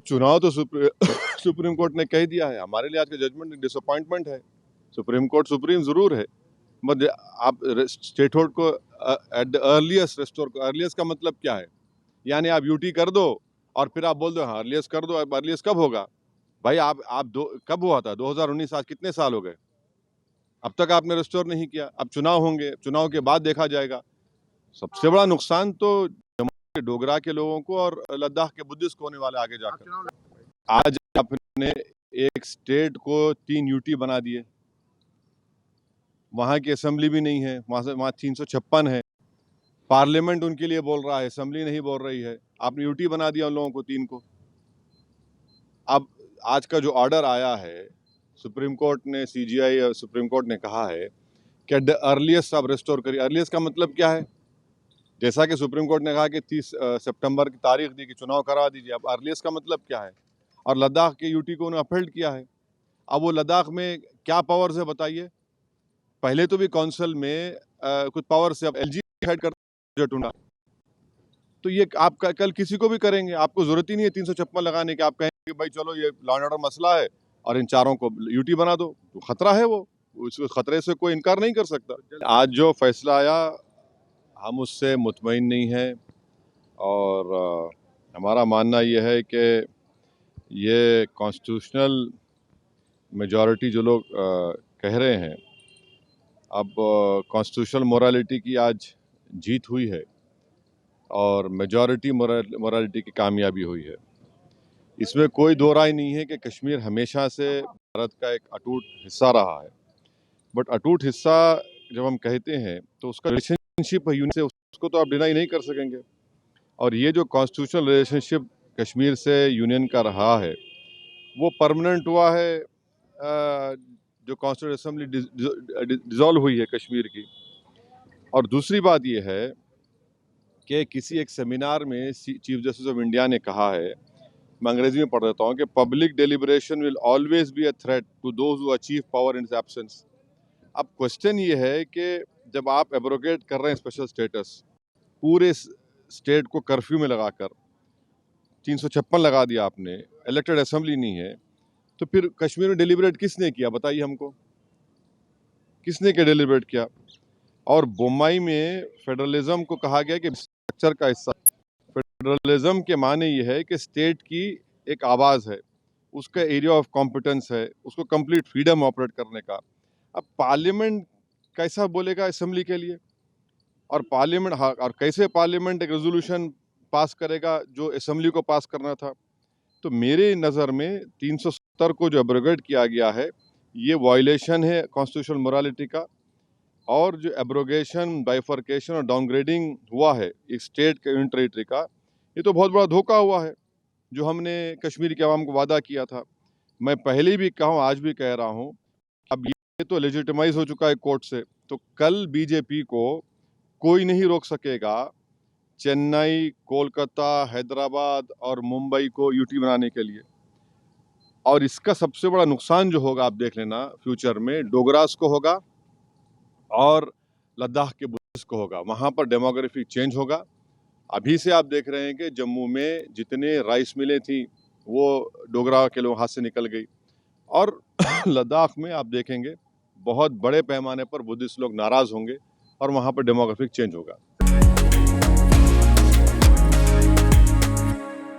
चुनाव तो supreme court ने कह दिया है। हमारे लिए आज का जजमेंट डिसअपॉइंटमेंट है। सुप्रीम कोर्ट सुप्रीम जरूर है, मगर आप स्टेटहुड को एट द अर्लीस्ट रेस्टोर को। अर्लीस्ट का मतलब क्या है? यानी आप यूटी कर दो और फिर आप बोल दो हाँ अर्लीस्ट कर दो। अब अर्लीस्ट कब होगा भाई? आप कब हुआ था? 2019। आज कितने साल हो गए? अब तक आपने रेस्टोर नहीं किया। अब चुनाव होंगे, चुनाव के बाद देखा जाएगा। सबसे बड़ा नुकसान तो जम्मू के डोगरा के लोगों को और लद्दाख के बुद्धिस्ट को होने वाले आगे जाकर। आज आपने एक स्टेट को 3 यूटी बना दिए। वहां की असेंबली भी नहीं है, वहां 356 है। पार्लियामेंट उनके लिए बोल रहा है, असेंबली नहीं बोल रही है। आपने यूटी बना दिया उन लोगों को 3 को। अब आज का जो ऑर्डर आया है, सुप्रीम कोर्ट ने, सीजीआई और सुप्रीम कोर्ट ने कहा है कि एट द अर्लीस्ट आप रेस्टोर करिए। अर्लीस्ट का मतलब क्या है? जैसा कि सुप्रीम कोर्ट ने कहा कि 30 सितंबर की तारीख दी कि चुनाव करा दीजिए। अब अर्लीस्ट का मतलब क्या है? और लद्दाख के यूटी को उन्होंने अपहेल्ड किया है। अब वो लद्दाख में क्या पावर्स है बताइए? पहले तो भी काउंसिल में कुछ पावर से, अब एलजी हेड करते ढूंढा। तो ये आप कल किसी को भी करेंगे, आपको जरूरत ही नहीं है 356 लगाने की। आप कहेंगे भाई चलो ये लॉ एंड ऑर्डर मसला है और इन चारों को यूटी बना दो। तो खतरा है वो, उस खतरे से कोई इनकार नहीं कर सकता। आज जो फैसला आया हम उससे मुतमईन नहीं है और हमारा मानना ये है कि ये कॉन्स्टिट्यूशनल मेजॉरिटी जो लोग कह रहे हैं, अब कॉन्स्टिट्यूशनल मोरालिटी की आज जीत हुई है और मेजॉरिटी मोरालिटी की कामयाबी हुई है। इसमें कोई दो राय नहीं है कि कश्मीर हमेशा से भारत का एक अटूट हिस्सा रहा है। बट अटूट हिस्सा जब हम कहते हैं तो उसका रिलेशनशिप यूनियन से, उसको तो आप डिनाई नहीं कर सकेंगे। और ये जो कॉन्स्टिट्यूशनल रिलेशनशिप कश्मीर से यूनियन का रहा है वो परमानेंट हुआ है। जो कॉन्स्टिट्यूंट असेंबली डिसॉल्व हुई है कश्मीर की। और दूसरी बात ये है कि किसी एक सेमिनार में चीफ जस्टिस ऑफ इंडिया ने कहा है, मैं अंग्रेजी में पढ़ देता हूँ, कि public deliberation will always be a threat to those who achieve power in his absence. अब क्वेश्चन ये है कि जब आप एब्रोगेट कर रहे हैं स्पेशल स्टेटस, पूरे स्टेट को कर्फ्यू में लगाकर 356 लगा दिया आपने, इलेक्टेड असेंबली नहीं है, तो फिर कश्मीर में डेलिब्रेट किसने किया बताइए हमको? किसने क्या डेलिब्रेट किया? और बोम्बई में फेडरलिज्म को कहा गया कि स्ट्रक्चर का हिस्सा। फेडरलिज्म के माने ये है कि स्टेट की एक आवाज़ है, उसका एरिया ऑफ कॉम्पिटेंस है, उसको कंप्लीट फ्रीडम ऑपरेट करने का। अब पार्लियामेंट कैसा बोलेगा असेंबली के लिए? और पार्लियामेंट, हाँ, और कैसे पार्लियामेंट एक रेजोल्यूशन पास करेगा जो असेंबली को पास करना था? तो मेरे नज़र में 370 को जो एब्रोगेट किया गया है ये वायलेशन है कॉन्स्टिट्यूशनल मोरालिटी का। और जो एब्रोगेशन, बाइफर्केशन और डाउनग्रेडिंग हुआ है एक स्टेट के यूनियन टेरिटरी का, ये तो बहुत बड़ा धोखा हुआ है जो हमने कश्मीर के अवाम को वादा किया था। मैं पहले भी कहा हूँ, आज भी कह रहा हूँ, अब ये तो लेजिटिमाइज हो चुका है कोर्ट से। तो कल बीजेपी को कोई नहीं रोक सकेगा चेन्नई, कोलकाता, हैदराबाद और मुंबई को यूटी बनाने के लिए। और इसका सबसे बड़ा नुकसान जो होगा, आप देख लेना फ्यूचर में, डोगरास को होगा और लद्दाख के बुद्धिस्ट को होगा। वहाँ पर डेमोग्राफिक चेंज होगा। अभी से आप देख रहे हैं कि जम्मू में जितने राइस मिलें थी वो डोगरा के लोग हाथ से निकल गई। और लद्दाख में आप देखेंगे बहुत बड़े पैमाने पर बुद्धिस्ट लोग नाराज़ होंगे और वहाँ पर डेमोग्राफिक चेंज होगा।